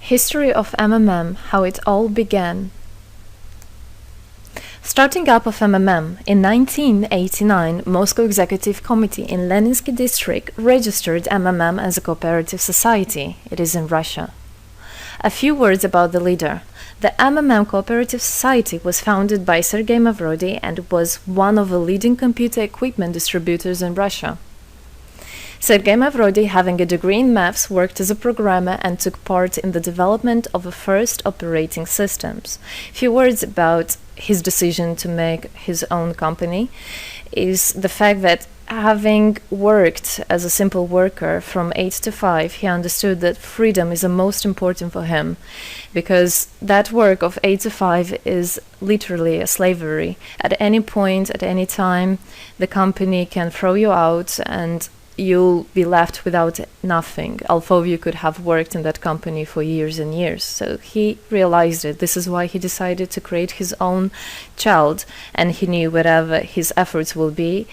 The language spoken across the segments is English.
History of MMM, how it all began. Starting up of MMM, in 1989, Moscow Executive Committee in Leninsky District registered MMM as a cooperative society. It is in Russia. A few words about the leader. The MMM Cooperative Society was founded by Sergei Mavrodi and was one of the leading computer equipment distributors in Russia. Sergei Mavrodi, having a degree in maths, worked as a programmer and took part in the development of the first operating systems. A few words about his decision to make his own company is the fact that having worked as a simple worker from 8 to 5, he understood that freedom is the most important for him, because that work of 8 to 5 is literally a slavery. At any point, at any time, the company can throw you out and you'll be left without nothing, although you could have worked in that company for years and years. So he realized it. This is why he decided to create his own child, and he knew whatever his efforts will be,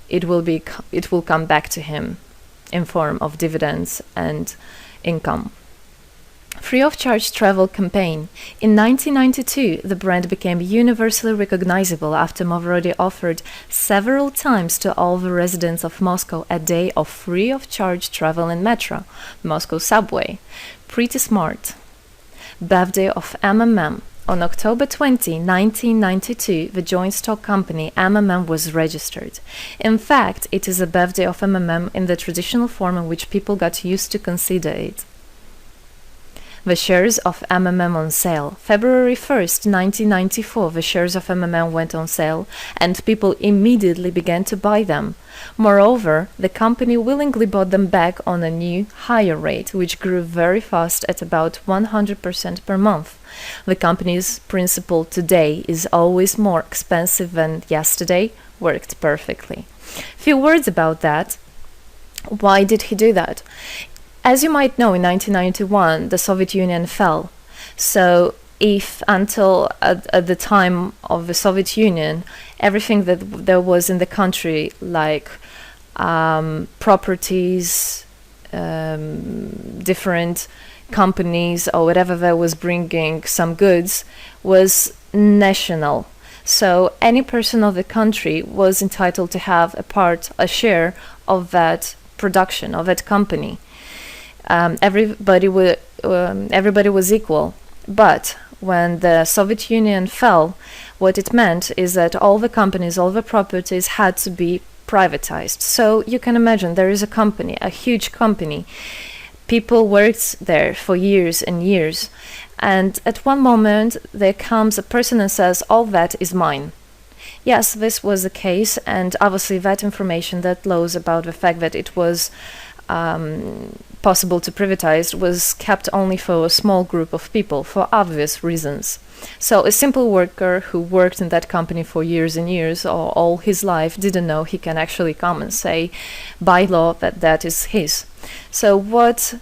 it will come back to him in form of dividends and income. Free of charge travel campaign. In 1992, the brand became universally recognizable after Mavrodi offered several times to all the residents of Moscow a day of free of charge travel in metro, Moscow subway. Pretty smart. Birthday of MMM. On October 20, 1992, the joint stock company MMM was registered. In fact, it is a birthday of MMM in the traditional form in which people got used to consider it. The shares of MMM on sale. February 1st, 1994, the shares of MMM went on sale, and people immediately began to buy them. Moreover, the company willingly bought them back on a new, higher rate, which grew very fast at about 100% per month. The company's principle today is always more expensive than yesterday worked perfectly. Few words about that. Why did he do that? As you might know, in 1991, the Soviet Union fell. So if until at the time of the Soviet Union, everything that there was in the country, like properties, different companies, or whatever that was bringing some goods, was national. So any person of the country was entitled to have a share of that production, of that company. Everybody was equal. But when the Soviet Union fell, what it meant is that all the companies, all the properties had to be privatized. So you can imagine there is a company, a huge company. People worked there for years and years. And at one moment, there comes a person and says, all that is mine. Yes, this was the case. And obviously that information, that laws about the fact that it was possible to privatize was kept only for a small group of people for obvious reasons. So a simple worker who worked in that company for years and years or all his life didn't know he can actually come and say by law that that is his. So what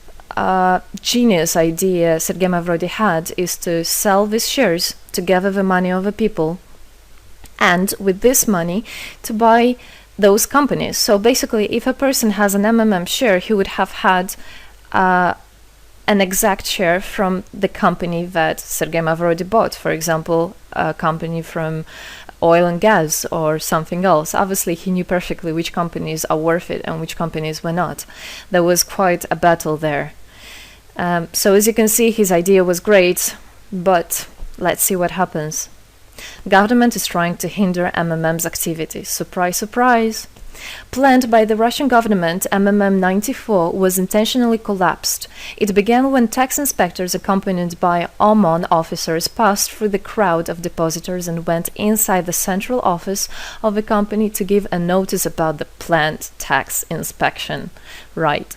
genius idea Sergei Mavrodi had is to sell these shares to gather the money of the people, and with this money to buy those companies. So basically, if a person has an MMM share, he would have had an exact share from the company that Sergei Mavrodi bought. For example, a company from oil and gas or something else. Obviously, he knew perfectly which companies are worth it and which companies were not. There was quite a battle there. So as you can see, his idea was great, but let's see what happens. Government is trying to hinder MMM's activities. Surprise, surprise! Planned by the Russian government, MMM 94 was intentionally collapsed. It began when tax inspectors accompanied by OMON officers passed through the crowd of depositors and went inside the central office of the company to give a notice about the planned tax inspection. Right.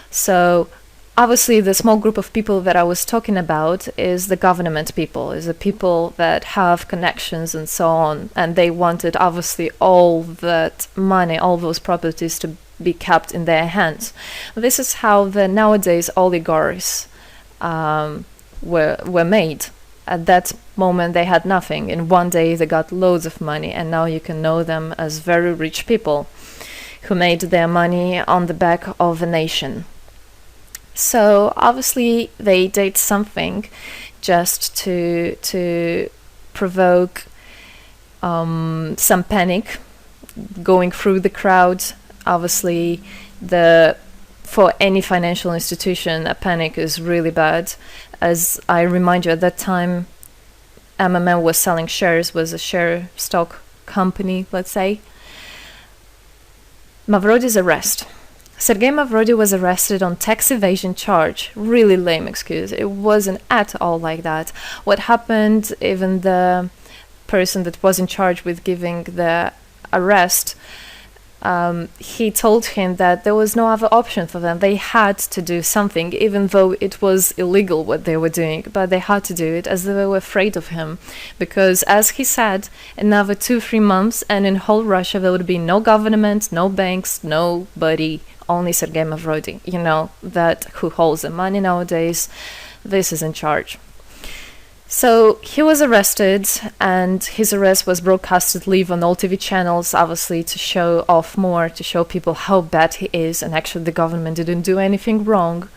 So obviously, the small group of people that I was talking about is the government people, is the people that have connections and so on. And they wanted, obviously, all that money, all those properties to be kept in their hands. This is how the nowadays oligarchs were made. At that moment, they had nothing. In one day, they got loads of money. And now you can know them as very rich people who made their money on the back of a nation. So obviously they did something just to provoke some panic going through the crowd. Obviously, for any financial institution, a panic is really bad. As I remind you, at that time, MMM was selling shares, was a share stock company, let's say. Mavrody's arrest. Sergei Mavrody was arrested on tax evasion charge. Really lame excuse. It wasn't at all like that. What happened, even the person that was in charge with giving the arrest, he told him that there was no other option for them. They had to do something, even though it was illegal what they were doing, but they had to do it as they were afraid of him. Because, as he said, another 2-3 months and in whole Russia there would be no government, no banks, nobody, only Sergei Mavrody, that who holds the money nowadays. This is in charge. So he was arrested, and his arrest was broadcasted live on all TV channels, obviously to show off more, to show people how bad he is, and actually the government didn't do anything wrong.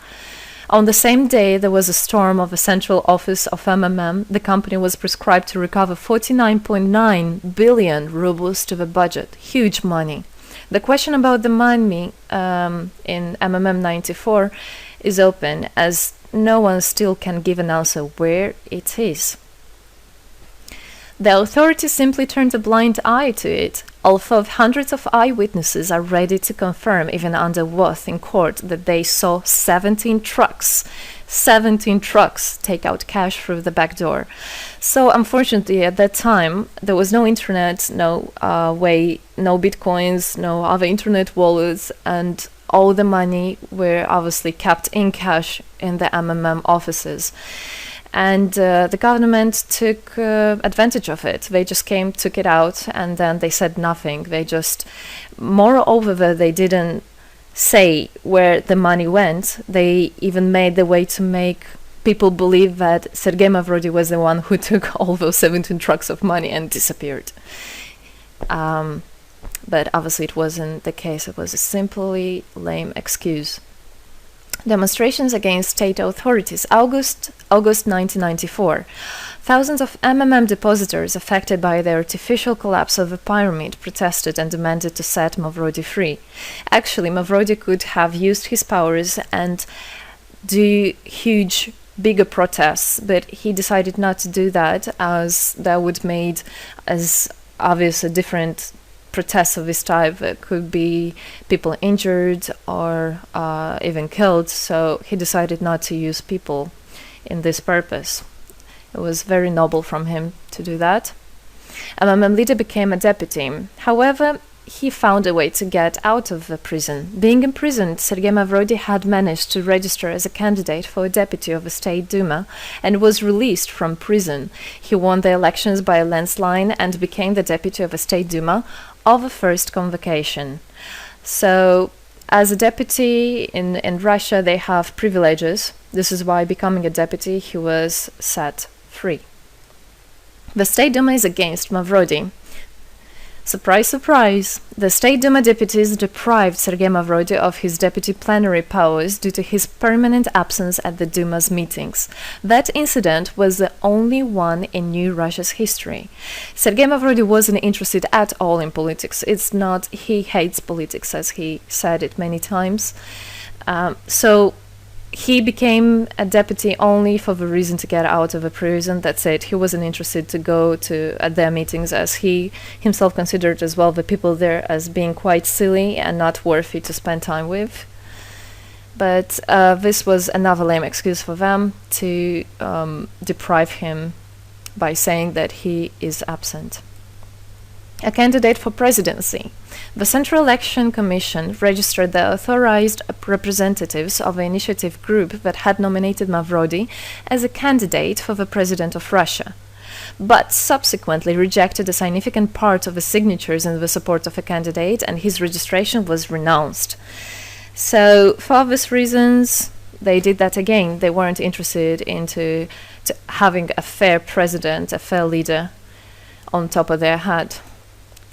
On the same day, there was a storm of the central office of MMM. The company was prescribed to recover 49.9 billion rubles to the budget. Huge money. The question about the money in MMM 94 is open, as no one still can give an answer where it is. The authorities simply turned a blind eye to it, although hundreds of eyewitnesses are ready to confirm, even under oath in court, that they saw 17 trucks take out cash through the back door. So unfortunately, at that time, there was no internet, no bitcoins, no other internet wallets, and all the money were obviously kept in cash in the MMM offices. And the government took advantage of it. They just came, took it out, and then they said nothing. Moreover, they didn't say where the money went. They even made the way to make people believe that Sergei Mavrody was the one who took all those 17 trucks of money and disappeared. But obviously it wasn't the case. It was a simply lame excuse. Demonstrations against state authorities. August 1994. Thousands of MMM depositors affected by the artificial collapse of the pyramid protested and demanded to set Mavrody free. Actually, Mavrody could have used his powers and do bigger protests, but he decided not to do that, as that would made as obvious a different protests of this type. Could be people injured or even killed, so he decided not to use people in this purpose. It was very noble from him to do that. MMM leader became a deputy. However, he found a way to get out of the prison. Being imprisoned, Sergei Mavrody had managed to register as a candidate for a deputy of the State Duma and was released from prison. He won the elections by a landslide and became the deputy of the State Duma of the first convocation. So, as a deputy in Russia, they have privileges. This is why, becoming a deputy, he was set free. The State Duma is against Mavrody. Surprise, surprise! The State Duma deputies deprived Sergei Mavrody of his deputy plenary powers due to his permanent absence at the Duma's meetings. That incident was the only one in New Russia's history. Sergei Mavrody wasn't interested at all in politics. It's not, he hates politics, as he said it many times. So he became a deputy only for the reason to get out of a prison. That's it. He wasn't interested to go to their meetings, as he himself considered as well the people there as being quite silly and not worthy to spend time with. But this was another lame excuse for them to deprive him by saying that he is absent. A candidate for presidency. The Central Election Commission registered the authorized representatives of the initiative group that had nominated Mavrody as a candidate for the president of Russia, but subsequently rejected a significant part of the signatures in the support of a candidate, and his registration was renounced. So, for obvious reasons, they did that again. They weren't interested into having a fair president, a fair leader on top of their head.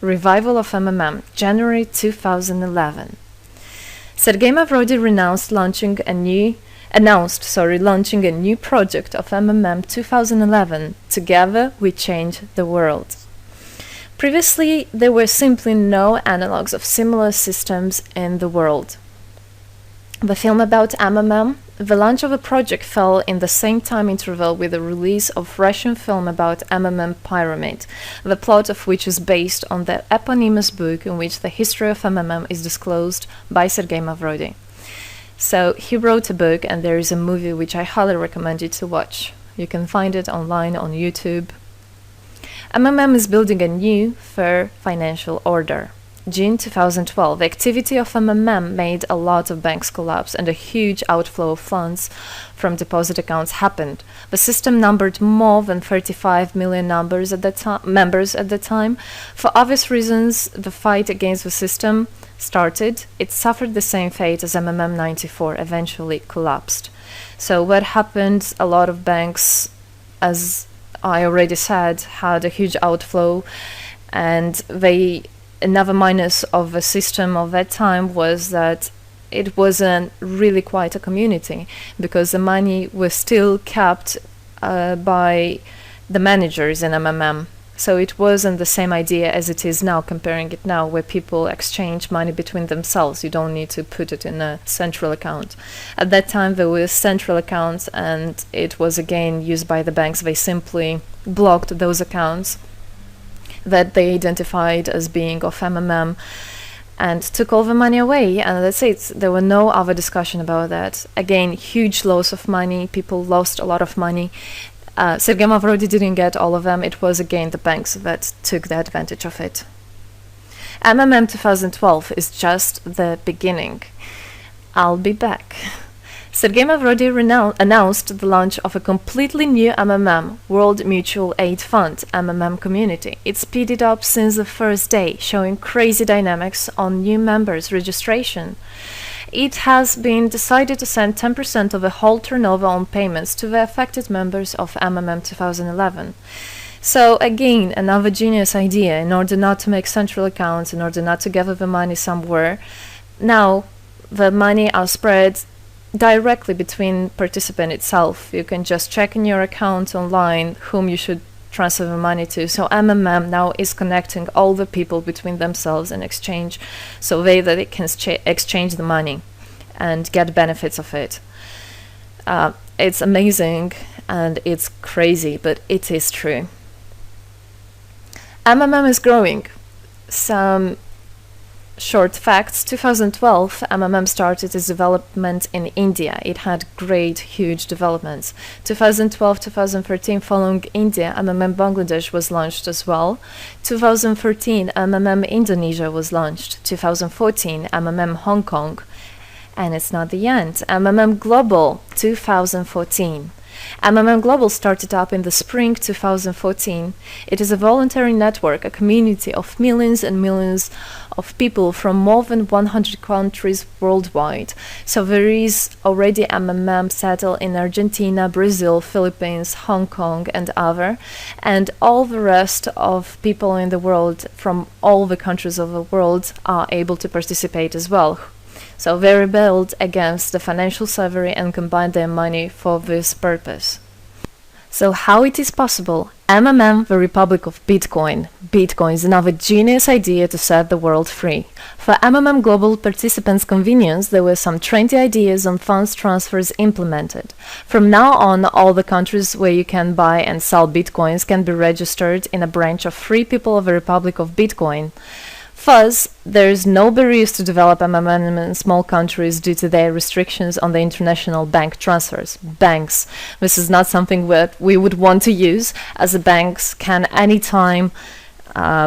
Revival of MMM, January 2011. Sergei Mavrody renounced launching a new launching a new project of MMM 2011. Together we change the world. Previously, there were simply no analogues of similar systems in the world. The film about MMM, the launch of the project fell in the same time interval with the release of Russian film about MMM Pyramid, the plot of which is based on the eponymous book in which the history of MMM is disclosed by Sergei Mavrodi. So he wrote a book, and there is a movie which I highly recommend you to watch. You can find it online on YouTube. MMM is building a new, fair financial order. June 2012, the activity of MMM made a lot of banks collapse and a huge outflow of funds from deposit accounts happened. The system numbered more than 35 million members at the time. For obvious reasons, the fight against the system started. It suffered the same fate as MMM 94, eventually collapsed. So what happened? A lot of banks, as I already said, had a huge outflow, and another minus of the system of that time was that it wasn't really quite a community, because the money was still kept by the managers in MMM. So it wasn't the same idea as it is now, comparing it now, where people exchange money between themselves. You don't need to put it in a central account. At that time, there were central accounts, and it was again used by the banks. They simply blocked those accounts that they identified as being of MMM and took all the money away, and that's it. There were no other discussion about that. Again, huge loss of money. People lost a lot of money. Sergei Mavrodi didn't get all of them. It was again the banks that took the advantage of it. MMM 2012 is just the beginning. I'll be back. Sergei Mavrodi announced the launch of a completely new MMM, World Mutual Aid Fund, MMM community. It speeded up since the first day, showing crazy dynamics on new members' registration. It has been decided to send 10% of the whole turnover on payments to the affected members of MMM 2011. So again, another genius idea. In order not to make central accounts, in order not to gather the money somewhere, now the money are spread directly between participant itself. You can just check in your account online whom you should transfer the money to. So MMM now is connecting all the people between themselves and exchange, so that they can exchange the money and get benefits of it. It's amazing and it's crazy, but it is true. MMM is growing. Some short facts. 2012, MMM started its development in India. It had great, huge developments. 2012-2013, following India, MMM Bangladesh was launched as well. 2013, MMM Indonesia was launched. 2014, MMM Hong Kong. And it's not the end. MMM Global, 2014. MMM Global started up in the spring 2014. It is a voluntary network, a community of millions and millions of people from more than 100 countries worldwide. So there is already MMM settled in Argentina, Brazil, Philippines, Hong Kong, and other. And all the rest of people in the world from all the countries of the world are able to participate as well. So they rebelled against the financial slavery and combined their money for this purpose. So how it is possible? MMM, the Republic of Bitcoin. Bitcoin is another genius idea to set the world free. For MMM Global participants' convenience, there were some trendy ideas on funds transfers implemented. From now on, all the countries where you can buy and sell Bitcoins can be registered in a branch of Free People of the Republic of Bitcoin. Thus, there is no barriers to develop MMM in small countries due to their restrictions on the international bank transfers. Banks. This is not something that we would want to use, as the banks can anytime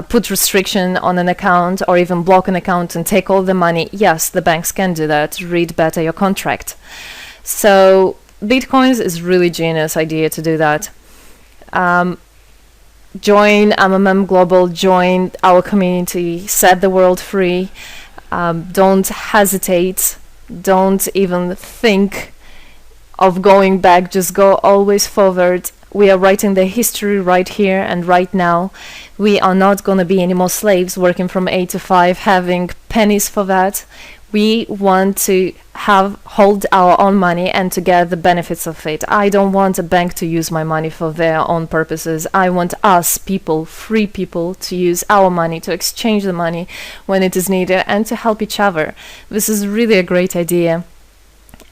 put restriction on an account or even block an account and take all the money. Yes, the banks can do that. Read better your contract. So, Bitcoins is really genius idea to do that. Join MMM Global, join our community, set the world free. Don't hesitate, don't even think of going back, just go always forward. We are writing the history right here and right now. We are not going to be any more slaves working from 8 to 5, having pennies for that. We want to hold our own money and to get the benefits of it. I don't want a bank to use my money for their own purposes. I want us people, free people, to use our money, to exchange the money when it is needed, and to help each other. This is really a great idea.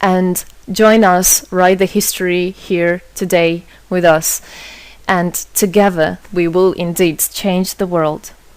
And join us, write the history here today with us, and together we will indeed change the world.